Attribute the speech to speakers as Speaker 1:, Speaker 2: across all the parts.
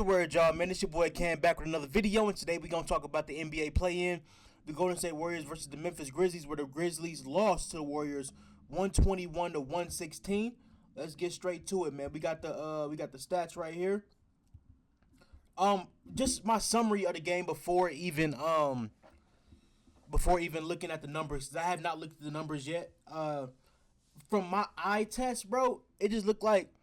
Speaker 1: word, y'all, man? It's your boy Cam back with another video, and today we're going to talk about the NBA play-in. The Golden State Warriors versus the Memphis Grizzlies, where the Grizzlies lost to the Warriors 121 to 116. Let's get straight to it, man. We got the stats right here. Just my summary of the game before even looking at the numbers, 'cause I have not looked at the numbers yet. From my eye test, bro, it just looked like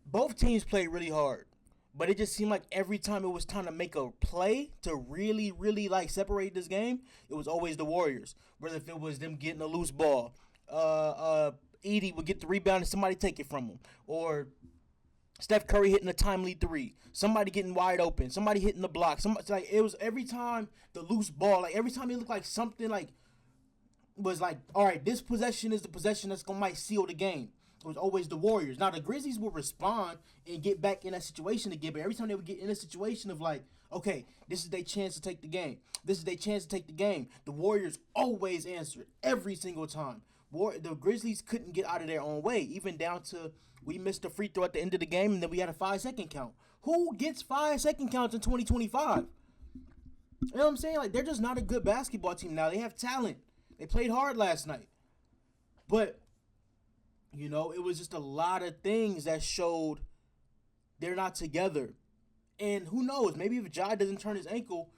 Speaker 1: both teams played really hard. But it just seemed like every time it was time to make a play to really, really like separate this game, it was always the Warriors. Whether if it was them getting a loose ball, Edie would get the rebound and somebody take it from him, or Steph Curry hitting a timely three, somebody getting wide open, somebody hitting the block. Like it was every time the loose ball, like every time it looked like something like was like, all right, this possession is the possession that's gonna might seal the game. It was always the Warriors. Now the Grizzlies would respond and get back in that situation again, but every time they would get in a situation of like, okay, this is their chance to take the game. This is their chance to take the game. The Warriors always answered every single time. The Grizzlies couldn't get out of their own way, even down to we missed a free throw at the end of the game and then we had a 5-second count. Who gets 5-second counts in 2025? You know what I'm saying? Like, they're just not a good basketball team now. They have talent. They played hard last night. But you know, it was just a lot of things that showed they're not together. And who knows? Maybe if Ja doesn't turn his ankle,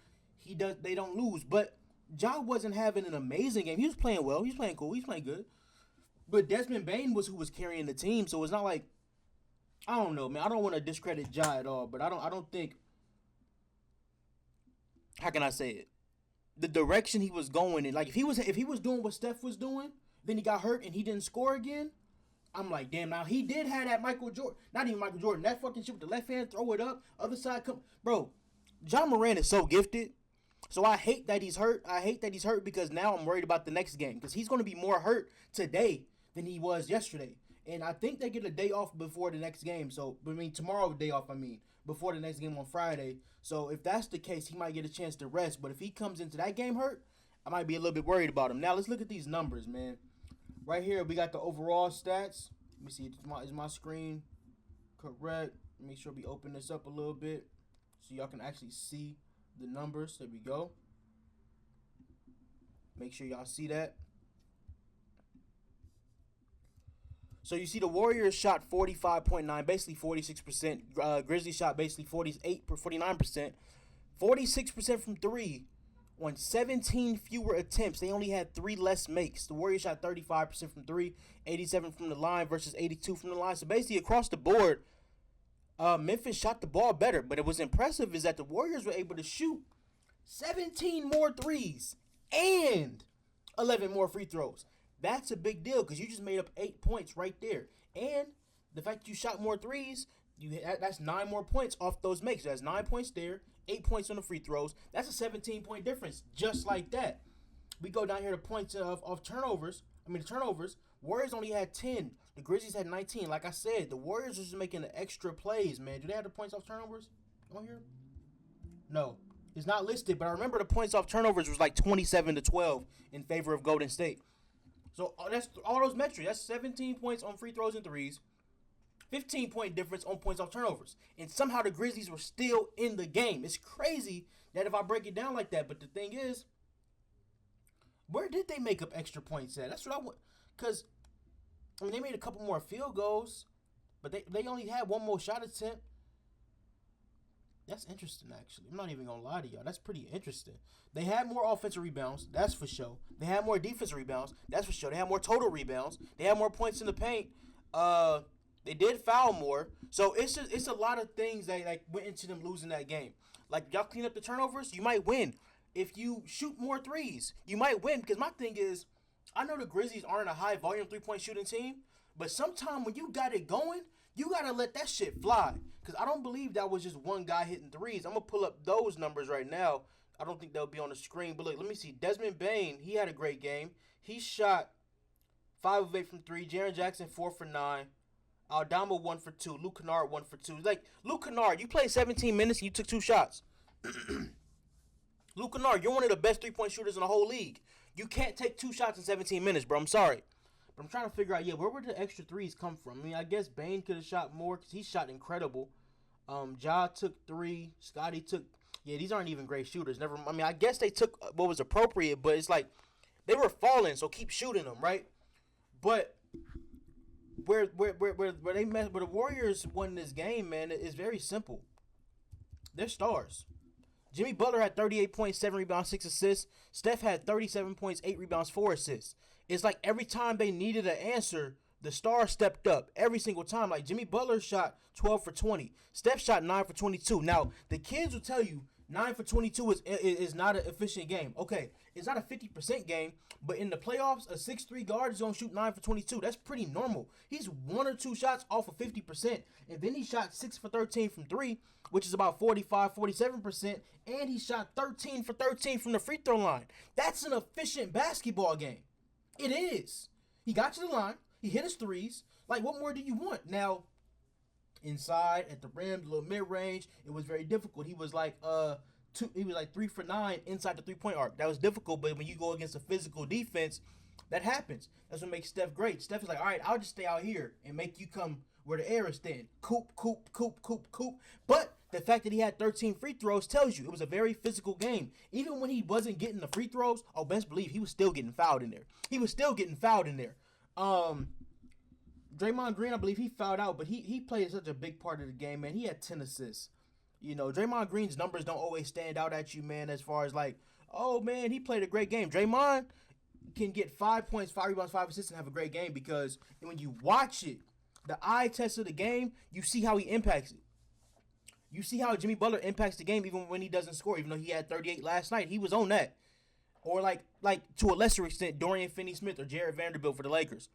Speaker 1: they don't lose. But Ja wasn't having an amazing game. He was playing well. He was playing cool. He was playing good. But Desmond Bane was who was carrying the team. So it's not like, I don't know, man. I don't want to discredit Ja at all. But I don't think, how can I say it? The direction he was going in. Like if he was doing what Steph was doing, then he got hurt and he didn't score again. I'm like, damn, now he did have that Michael Jordan. Not even Michael Jordan. That fucking shit with the left hand, throw it up, other side come. Bro, John Moran is so gifted. So I hate that he's hurt. I hate that he's hurt because now I'm worried about the next game. Because he's going to be more hurt today than he was yesterday. And I think they get a day off before the next game. So, tomorrow day off, before the next game on Friday. So if that's the case, he might get a chance to rest. But if he comes into that game hurt, I might be a little bit worried about him. Now let's look at these numbers, man. Right here, we got the overall stats. Let me see, is my screen correct? Make sure we open this up a little bit so y'all can actually see the numbers. There we go. Make sure y'all see that. So you see the Warriors shot 45.9, basically 46%. Grizzlies shot basically 49%. 46% from three. On 17 fewer attempts, they only had 3 less makes. The Warriors shot 35% from 3, 87 from the line versus 82 from the line. So basically across the board, Memphis shot the ball better. But it was impressive is that the Warriors were able to shoot 17 more threes and 11 more free throws. That's a big deal because you just made up 8 points right there. And the fact that you shot more threes, that's 9 more points off those makes. So that's 9 points there, 8 points on the free throws. That's a 17-point difference, just like that. We go down here to points of turnovers. The turnovers. Warriors only had 10. The Grizzlies had 19. Like I said, the Warriors are just making the extra plays, man. Do they have the points off turnovers on here? No. It's not listed, but I remember the points off turnovers was like 27-12 in favor of Golden State. So that's all those metrics. That's 17 points on free throws and threes. 15-point difference on points off turnovers. And somehow the Grizzlies were still in the game. It's crazy that if I break it down like that. But the thing is, where did they make up extra points at? That's what I want. Because, they made a couple more field goals. But they only had one more shot attempt. That's interesting, actually. I'm not even going to lie to y'all. That's pretty interesting. They had more offensive rebounds. That's for sure. They had more defensive rebounds. That's for sure. They had more total rebounds. They had more points in the paint. They did foul more. So it's a lot of things that like went into them losing that game. Like, y'all clean up the turnovers, you might win. If you shoot more threes, you might win. Because my thing is, I know the Grizzlies aren't a high volume 3-point shooting team, but sometimes when you got it going, you got to let that shit fly. Because I don't believe that was just one guy hitting threes. I'm going to pull up those numbers right now. I don't think they'll be on the screen. But look, let me see. Desmond Bane, he had a great game. He shot 5 of 8 from 3. Jaren Jackson, 4 for 9. Aldama 1 for 2. Luke Kennard 1 for 2. Like, Luke Kennard, you played 17 minutes and you took 2 shots. Luke Kennard, you're one of the best 3-point shooters in the whole league. You can't take 2 shots in 17 minutes, bro. I'm sorry. But I'm trying to figure out, where would the extra threes come from? I guess Bane could have shot more because he shot incredible. Ja took 3. Scotty took. Yeah, these aren't even great shooters. Never. I mean, I guess they took what was appropriate, but it's like they were falling, so keep shooting them, right? But where the Warriors won this game, man, is very simple. They're stars. Jimmy Butler had 38 points, 7 rebounds, 6 assists. Steph had 37 points, 8 rebounds, 4 assists. It's like every time they needed an answer, the stars stepped up every single time. Like Jimmy Butler shot 12 for 20. Steph shot 9 for 22. Now, the kids will tell you 9 for 22 is not an efficient game. Okay, it's not a 50% game, but in the playoffs, a 6'3 guard is going to shoot 9 for 22. That's pretty normal. He's 1 or 2 shots off of 50%, and then he shot 6 for 13 from 3, which is about 47%, and he shot 13 for 13 from the free throw line. That's an efficient basketball game. It is. He got to the line. He hit his threes. Like, what more do you want? Now, inside at the rim, a little mid-range, it was very difficult. He was like 3 for 9 inside the 3-point arc. That was difficult, but when you go against a physical defense, that happens. That's what makes Steph great. Steph is like, all right, I'll just stay out here and make you come where the air is thin. Coop. But the fact that he had 13 free throws tells you it was a very physical game. Even when he wasn't getting the free throws, best believe he was still getting fouled in there. Draymond Green, I believe he fouled out, but he played such a big part of the game, man. He had 10 assists. You know, Draymond Green's numbers don't always stand out at you, man, as far as like, oh, man, he played a great game. Draymond can get 5 points, 5 rebounds, 5 assists, and have a great game because when you watch it, the eye test of the game, you see how he impacts it. You see how Jimmy Butler impacts the game even when he doesn't score, even though he had 38 last night. He was on that. Or like to a lesser extent, Dorian Finney-Smith or Jared Vanderbilt for the Lakers.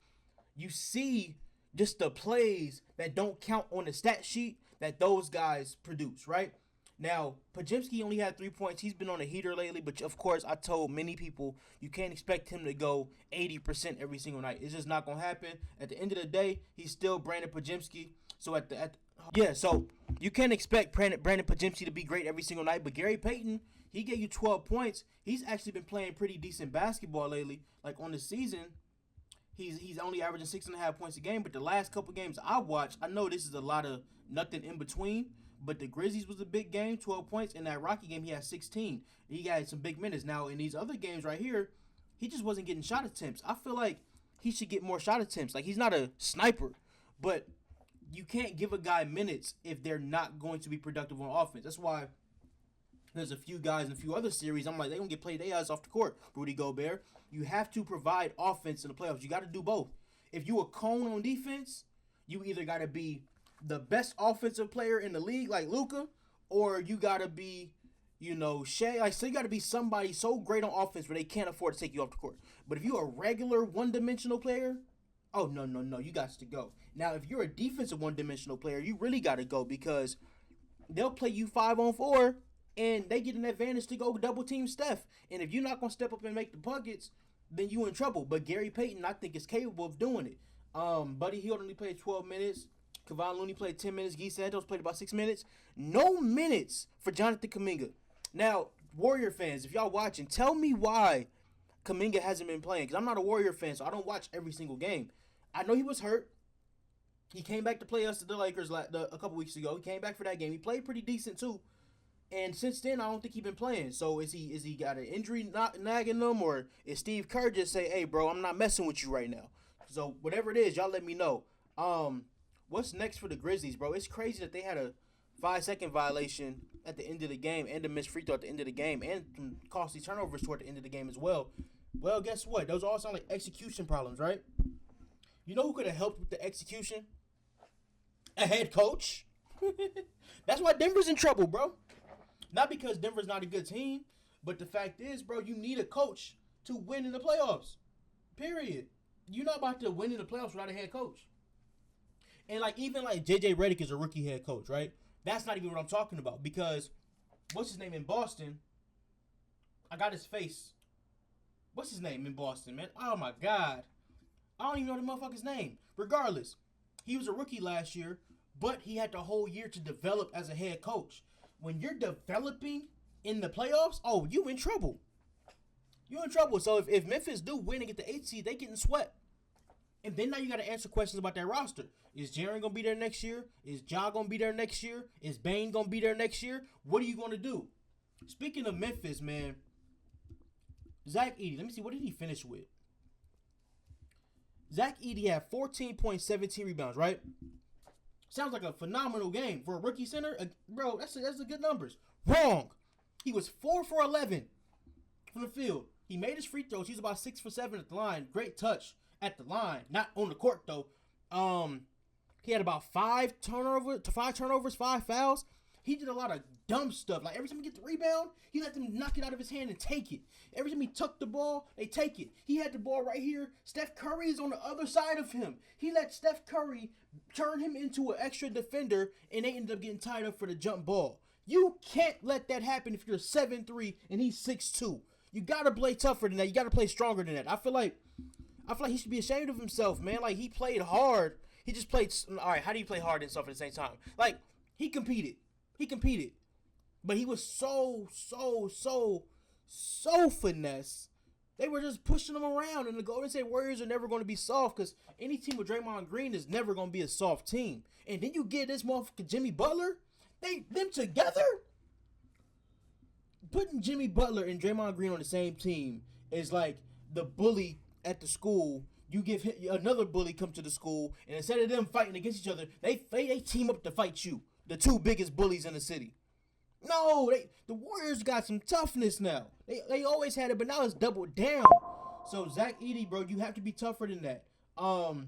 Speaker 1: You see just the plays that don't count on the stat sheet that those guys produce, right? Now, Podziemski only had 3 points. He's been on a heater lately, but of course, I told many people you can't expect him to go 80% every single night. It's just not going to happen. At the end of the day, he's still Brandon Podziemski. So so you can't expect Brandon Podziemski to be great every single night, but Gary Payton, he gave you 12 points. He's actually been playing pretty decent basketball lately. Like on the season, he's only averaging 6.5 points a game, but the last couple games I watched, I know this is a lot of nothing in between, but the Grizzlies was a big game, 12 points. In that Rocky game, he had 16. He got some big minutes. Now, in these other games right here, he just wasn't getting shot attempts. I feel like he should get more shot attempts. Like, he's not a sniper, but you can't give a guy minutes if they're not going to be productive on offense. That's why there's a few guys in a few other series, I'm like, they're going to get played their ass off the court. Rudy Gobert, you have to provide offense in the playoffs. You got to do both. If you a cone on defense, you either got to be the best offensive player in the league like Luka, or you got to be, Shea. Like, so you got to be somebody so great on offense where they can't afford to take you off the court. But if you're a regular one-dimensional player, oh, no, you got to go. Now, if you're a defensive one-dimensional player, you really got to go because they'll play you 5-on-4, and they get an advantage to go double-team Steph. And if you're not going to step up and make the buckets, then you in trouble. But Gary Payton, I think, is capable of doing it. Buddy Hield only played 12 minutes. Kevon Looney played 10 minutes. Guy Santos played about 6 minutes. No minutes for Jonathan Kuminga. Now, Warrior fans, if y'all watching, tell me why Kuminga hasn't been playing. Because I'm not a Warrior fan, so I don't watch every single game. I know he was hurt. He came back to play us to the Lakers a couple weeks ago. He came back for that game. He played pretty decent, too. And since then, I don't think he's been playing. So is he got an injury nagging him, or is Steve Kerr just say, hey, bro, I'm not messing with you right now? So whatever it is, y'all let me know. What's next for the Grizzlies, bro? It's crazy that they had a 5-second violation at the end of the game and a missed free throw at the end of the game and some costly turnovers toward the end of the game as well. Well, guess what? Those all sound like execution problems, right? You know who could have helped with the execution? A head coach. That's why Denver's in trouble, bro. Not because Denver's not a good team, but the fact is, bro, you need a coach to win in the playoffs. Period. You're not about to win in the playoffs without a head coach. And even JJ Redick is a rookie head coach, right? That's not even what I'm talking about because what's his name in Boston? I got his face. What's his name in Boston, man? Oh my God. I don't even know the motherfucker's name. Regardless, he was a rookie last year, but he had the whole year to develop as a head coach. When you're developing in the playoffs, oh, you in trouble. You're in trouble. So if Memphis do win and get the 8th seed, they getting swept. And then now you got to answer questions about that roster. Is Jaren going to be there next year? Is Ja going to be there next year? Is Bane going to be there next year? What are you going to do? Speaking of Memphis, man, Zach Edey, let me see, what did he finish with? Zach Edey had 14.17 rebounds, right? Sounds like a phenomenal game for a rookie center. Bro, that's a good numbers. Wrong. He was 4 for 11 from the field. He made his free throws. He was about 6 for 7 at the line. Great touch at the line. Not on the court, though. He had about 5 turnovers, 5 fouls. He did a lot of dumb stuff. Like, every time he get the rebound, he let them knock it out of his hand and take it. Every time he tucked the ball, they take it. He had the ball right here. Steph Curry is on the other side of him. He let Steph Curry turn him into an extra defender, and they ended up getting tied up for the jump ball. You can't let that happen if you're 7'3" and he's 6'2". You got to play tougher than that. You got to play stronger than that. I feel like he should be ashamed of himself, man. Like, he played hard. He just played. All right, how do you play hard and stuff at the same time? Like, he competed. But he was so finesse. They were just pushing him around, and the Golden State Warriors are never going to be soft because any team with Draymond Green is never going to be a soft team. And then you get this motherfucker Jimmy Butler. Them together? Putting Jimmy Butler and Draymond Green on the same team is like the bully at the school. You give him, another bully come to the school, and instead of them fighting against each other, they team up to fight you. The two biggest bullies in the city. No, the Warriors got some toughness now. They always had it, but now it's doubled down. So Zach Edey, bro, you have to be tougher than that. Jaren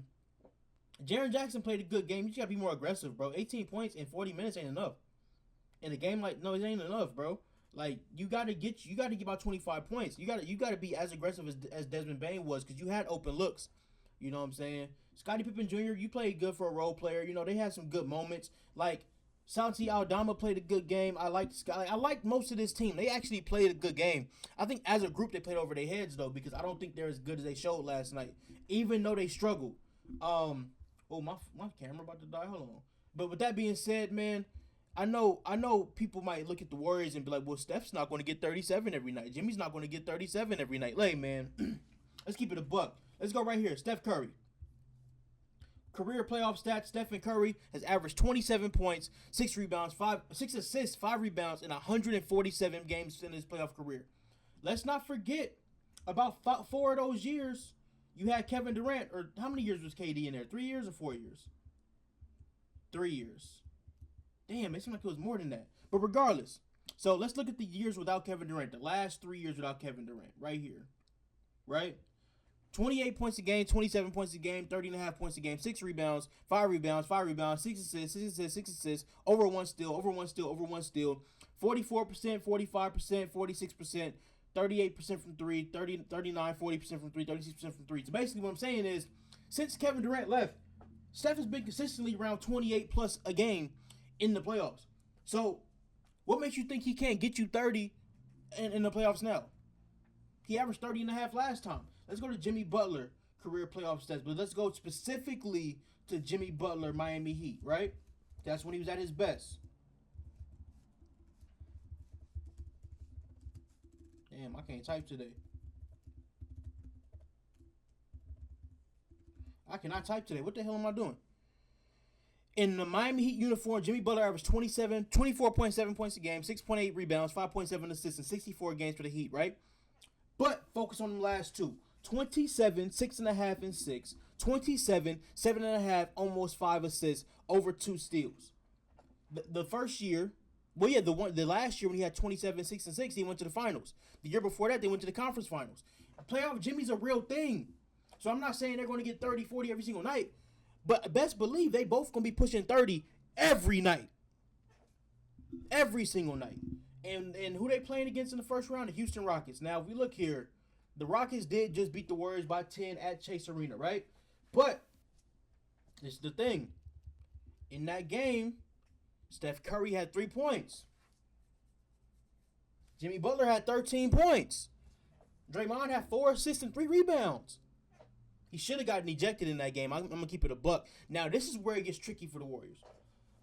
Speaker 1: Jackson played a good game. You just gotta be more aggressive, bro. 18 points in 40 minutes ain't enough. In a game like, no, it ain't enough, bro. Like, you gotta get about 25 points. You gotta be as aggressive as Desmond Bane was, because you had open looks. You know what I'm saying? Scottie Pippen Jr., you played good for a role player. You know, they had some good moments. Like, Santi Aldama played a good game. I liked most of this team. They actually played a good game. I think as a group they played over their heads, though, because I don't think they're as good as they showed last night, even though they struggled. My camera about to die. Hold on. But with that being said, man, I know people might look at the Warriors and be like, well, Steph's not going to get 37 every night. Jimmy's not going to get 37 every night. Like, man, let's keep it a buck. Let's go right here. Steph Curry. Career playoff stats, Stephen Curry has averaged 27 points, 6 rebounds, 6 assists, 5 rebounds in 147 games in his playoff career. Let's not forget, about 4 of those years, you had Kevin Durant, or how many years was KD in there? 3 years or 4 years? 3 years. Damn, it seemed like it was more than that. But regardless, so let's look at the years without Kevin Durant, the last 3 years without Kevin Durant, right here, right? 28 points a game, 27 points a game, 30.5 points a game, 6 rebounds, 5 rebounds, 5 rebounds, 6 assists, 6 assists, 6 assists, over 1 steal, over 1 steal, over 1 steal, 44%, 45%, 46%, 38% from 3, 39, 40% from 3, 36% from 3. So basically what I'm saying is, since Kevin Durant left, Steph has been consistently around 28 plus a game in the playoffs. So what makes you think he can't get you 30 in the playoffs now? He averaged 30.5 last time. Let's go to Jimmy Butler career playoff stats, but let's go specifically to Jimmy Butler Miami Heat, right? That's when he was at his best. Damn, I can't type today. I cannot type today. What the hell am I doing? In the Miami Heat uniform, Jimmy Butler averaged 24.7 points a game, 6.8 rebounds, 5.7 assists in 64 games for the Heat, right? But focus on the last two. 27, 6.5, and 6. 27, 7.5, almost 5 assists, over 2 steals. The first year, the last year when he had 27, 6, and 6, he went to the finals. The year before that, they went to the conference finals. Playoff Jimmy's a real thing. So I'm not saying they're going to get 30, 40 every single night. But best believe they both going to be pushing 30 every night. Every single night. And who they playing against in the first round? The Houston Rockets. Now, if we look here, the Rockets did just beat the Warriors by 10 at Chase Arena, right? But this is the thing. In that game, Steph Curry had 3 points. Jimmy Butler had 13 points. Draymond had 4 assists and 3 rebounds. He should have gotten ejected in that game. I'm going to keep it a buck. Now, this is where it gets tricky for the Warriors.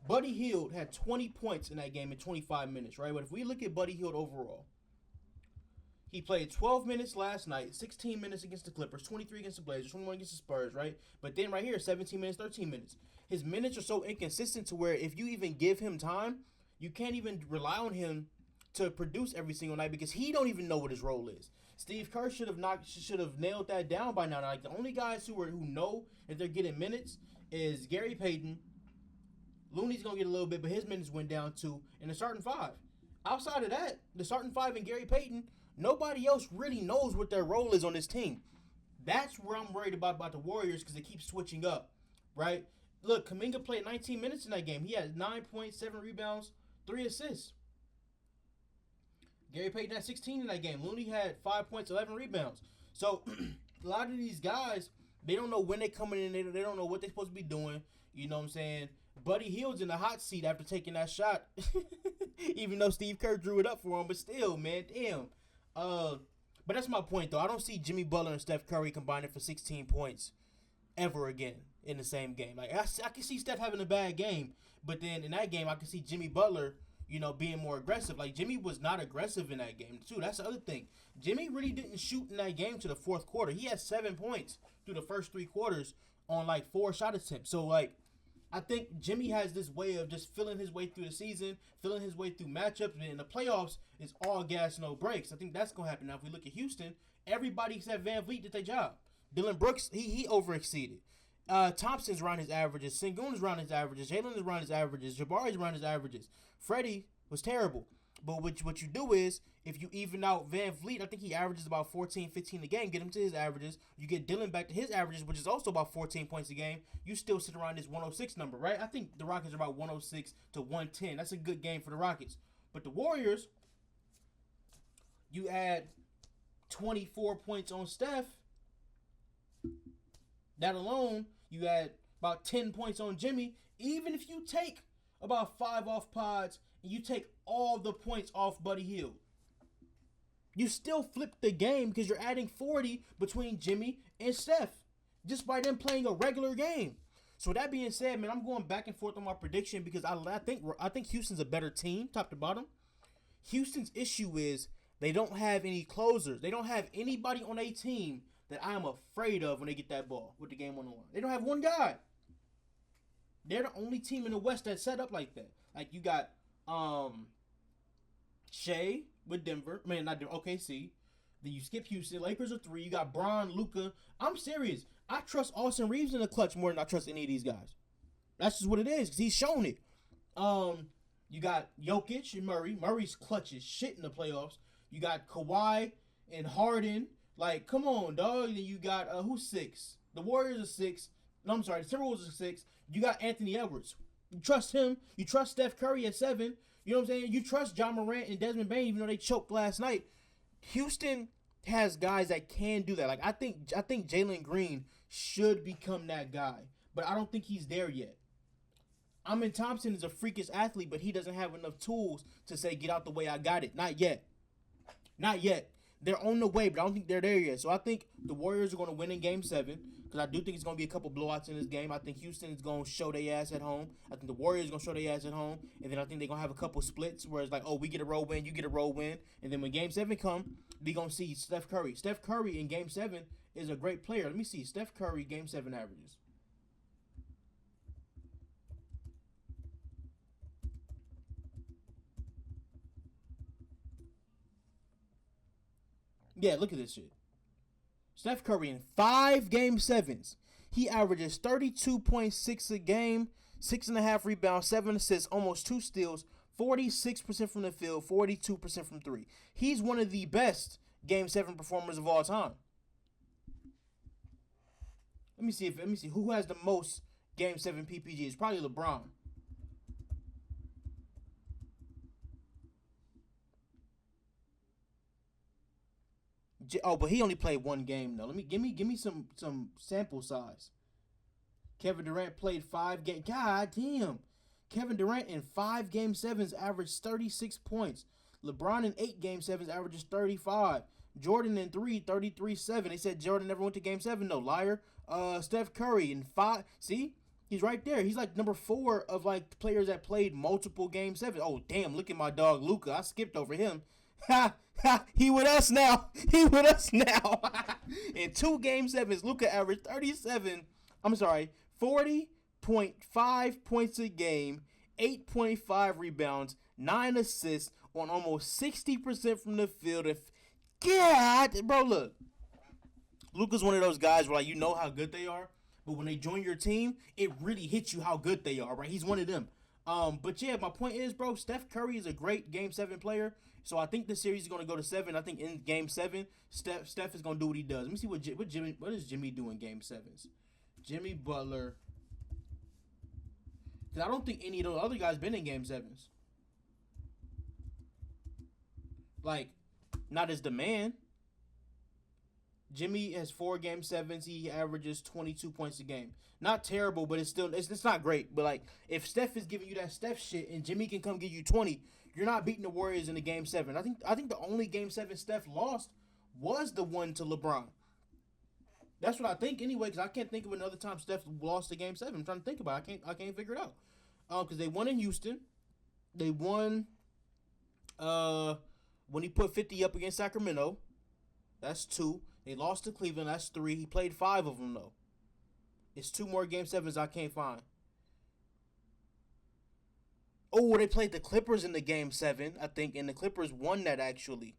Speaker 1: Buddy Hield had 20 points in that game in 25 minutes, right? But if we look at Buddy Hield overall, He played 12 minutes last night, 16 minutes against the Clippers, 23 against the Blazers, 21 against the Spurs, right? But then right here, 17 minutes, 13 minutes. His minutes are so inconsistent to where if you even give him time, you can't even rely on him to produce every single night because he don't even know what his role is. Steve Kerr should have nailed that down by now. Like the only guys who know if they're getting minutes is Gary Payton. Looney's gonna get a little bit, but his minutes went down too. And the starting five. Outside of that, the starting five and Gary Payton, nobody else really knows what their role is on this team. That's where I'm worried about the Warriors because they keep switching up, right? Look, Kuminga played 19 minutes in that game. He had 9.7 rebounds, 3 assists. Gary Payton had 16 in that game. Looney had 5 points, 11 rebounds. So a lot of these guys, they don't know when they're coming in. They don't know what they're supposed to be doing. You know what I'm saying? Buddy Hield's in the hot seat after taking that shot. Even though Steve Kerr drew it up for him. But still, man, damn. But that's my point, though. I don't see Jimmy Butler and Steph Curry combining for 16 points ever again in the same game. Like I can see Steph having a bad game, but then in that game I can see Jimmy Butler, being more aggressive. Like Jimmy was not aggressive in that game too. That's the other thing. Jimmy really didn't shoot in that game to the fourth quarter. He had 7 points through the first 3 quarters on like 4 shot attempts. So like I think Jimmy has this way of just feeling his way through the season, feeling his way through matchups, and in the playoffs, it's all gas, no breaks. I think that's going to happen. Now, if we look at Houston, everybody except Van Vliet did their job. Dylan Brooks, he overexceeded. Thompson's around his averages. Sengun's around his averages. Jalen is around his averages. Jabari's around his averages. Freddie was terrible. But what you do is, if you even out Van Vliet, I think he averages about 14, 15 a game, get him to his averages. You get Dylan back to his averages, which is also about 14 points a game. You still sit around this 106 number, right? I think the Rockets are about 106 to 110. That's a good game for the Rockets. But the Warriors, you add 24 points on Steph. That alone, you add about 10 points on Jimmy. Even if you take about 5 off pods, and you take all the points off Buddy Hield, you still flip the game because you're adding 40 between Jimmy and Steph just by them playing a regular game. So that being said, man, I'm going back and forth on my prediction because I think Houston's a better team, top to bottom. Houston's issue is they don't have any closers. They don't have anybody on a team that I'm afraid of when they get that ball with the game on the line. They don't have one guy. They're the only team in the West that's set up like that. Like you got Shea with Denver. Man, not Denver, OKC. Then you skip Houston. Lakers are 3. You got Bron, Luka. I'm serious. I trust Austin Reeves in the clutch more than I trust any of these guys. That's just what it is because he's shown it. You got Jokic and Murray. Murray's clutch is shit in the playoffs. You got Kawhi and Harden. Like, come on, dog. Then you got who's 6? The Warriors are 6. No, I'm sorry. The Timberwolves are 6. You got Anthony Edwards. You trust him. You trust Steph Curry at 7. You know what I'm saying? You trust John Morant and Desmond Bane, even though they choked last night. Houston has guys that can do that. Like I think Jalen Green should become that guy, but I don't think he's there yet. Amin Thompson is a freakish athlete, but he doesn't have enough tools to say, get out the way, I got it. Not yet. Not yet. They're on the way, but I don't think they're there yet. So I think the Warriors are going to win in Game 7 because I do think it's going to be a couple blowouts in this game. I think Houston is going to show their ass at home. I think the Warriors are going to show their ass at home. And then I think they're going to have a couple splits where it's like, oh, we get a road win, you get a road win. And then when Game 7 come, we're going to see Steph Curry. Steph Curry in Game 7 is a great player. Let me see. Steph Curry, Game 7 averages. Yeah, look at this shit. Steph Curry in 5 Game 7s. He averages 32.6 a game, 6.5 rebounds, 7 assists, almost 2 steals, 46% from the field, 42% from 3. He's one of the best Game 7 performers of all time. Let me see who has the most Game 7 PPG. It's probably LeBron. Oh, but he only played 1 game though. Give me some sample size. Kevin Durant played 5 games. God damn. Kevin Durant in 5 Game 7s averaged 36 points. LeBron in 8 Game 7s averages 35. Jordan in 33-7. They said Jordan never went to Game 7 though. Liar. Steph Curry in 5. See? He's right there. He's like number 4 of like players that played multiple Game 7. Oh, damn. Look at my dog Luka. I skipped over him. Ha ha. He with us now. He with us now. In 2 Game 7s, Luka averaged 37. I'm sorry, 40.5 points a game, 8.5 rebounds, 9 assists on almost 60% from the field. God, bro, look. Luka's one of those guys where like you know how good they are, but when they join your team, it really hits you how good they are, right? He's one of them. But yeah, my point is, bro, Steph Curry is a great Game 7 player. So I think the series is gonna go to 7. I think in Game 7, Steph is gonna do what he does. Let me see what does Jimmy do in Game 7s? Jimmy Butler. Cause I don't think any of those other guys been in Game 7s. Like, not as the man. Jimmy has 4 Game 7s. He averages 22 points a game. Not terrible, but it's not great. But like, if Steph is giving you that Steph shit and Jimmy can come give you 20, you're not beating the Warriors in the Game 7. I think the only Game 7 Steph lost was the one to LeBron. That's what I think anyway, because I can't think of another time Steph lost a Game 7. I'm trying to think about it. I can't figure it out. Because they won in Houston. They won when he put 50 up against Sacramento. That's 2. They lost to Cleveland. That's 3. He played 5 of them, though. It's 2 more Game 7s I can't find. Oh, they played the Clippers in the Game 7, I think, and the Clippers won that, actually.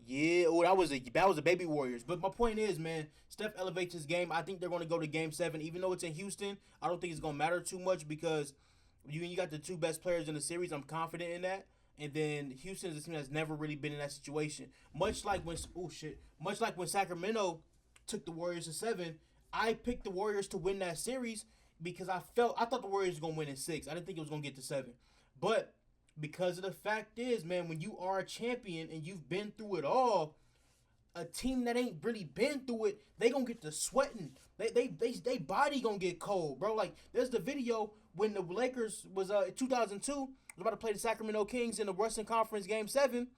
Speaker 1: Yeah, oh, that was a baby Warriors. But my point is, man, Steph elevates his game. I think they're going to go to Game 7. Even though it's in Houston, I don't think it's going to matter too much because you got the 2 best players in the series. I'm confident in that. And then Houston is a team that's never really been in that situation. Much like when Sacramento took the Warriors to 7, I picked the Warriors to win that series because I thought the Warriors were going to win in 6. I didn't think it was going to get to 7. But because of the fact is, man, when you are a champion and you've been through it all, a team that ain't really been through it, they gonna get to sweating. They body gonna get cold, bro. Like, there's the video when the Lakers was 2002 was about to play the Sacramento Kings in the Western Conference Game 7.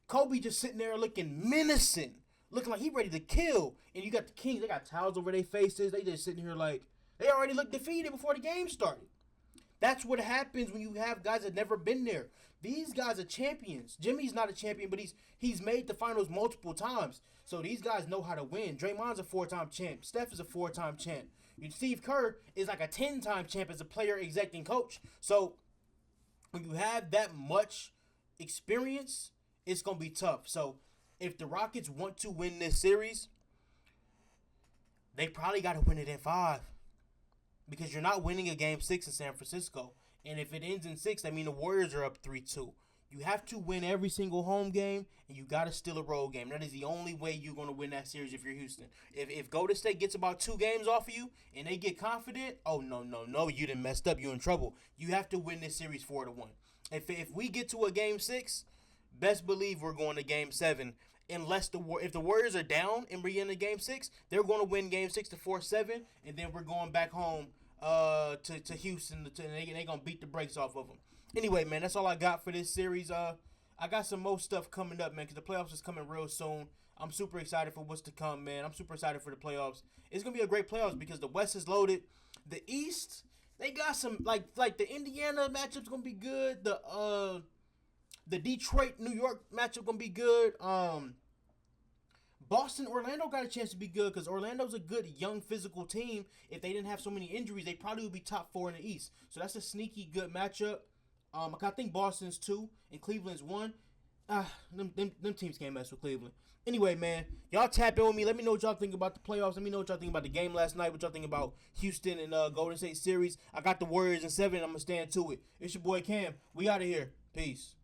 Speaker 1: Kobe just sitting there looking menacing, looking like he ready to kill. And you got the Kings, they got towels over their faces. They just sitting here like they already looked defeated before the game started. That's what happens when you have guys that never been there. These guys are champions. Jimmy's not a champion, but he's made the finals multiple times. So these guys know how to win. Draymond's a 4-time champ. Steph is a 4-time champ. Steve Kerr is like a 10-time champ as a player, exec, and coach. So when you have that much experience, it's going to be tough. So if the Rockets want to win this series, they probably got to win it in 5. Because you're not winning a Game 6 in San Francisco. And if it ends in 6, that means the Warriors are up 3-2. You have to win every single home game, and you got to steal a road game. That is the only way you're going to win that series if you're Houston. If Golden State gets about 2 games off of you, and they get confident, oh, no, you done messed up. You're in trouble. You have to win this series 4-1. If we get to a Game 6, best believe we're going to Game 7. Unless if the Warriors are down and we're in the Game 6, they're going to win Game 6 to 4-7, and then we're going back home to Houston, and they're going to beat the brakes off of them. Anyway, man, that's all I got for this series. I got some more stuff coming up, man, because the playoffs is coming real soon. I'm super excited for what's to come, man. I'm super excited for the playoffs. It's going to be a great playoffs because the West is loaded. The East, they got some, like the Indiana matchup's going to be good. The Detroit-New York matchup going to be good. Boston-Orlando got a chance to be good because Orlando's a good, young, physical team. If they didn't have so many injuries, they probably would be top 4 in the East. So that's a sneaky good matchup. I think Boston's 2 and Cleveland's 1. Them teams can't mess with Cleveland. Anyway, man, y'all tap in with me. Let me know what y'all think about the playoffs. Let me know what y'all think about the game last night. What y'all think about Houston and Golden State series. I got the Warriors in 7. I'm going to stand to it. It's your boy Cam. We out of here. Peace.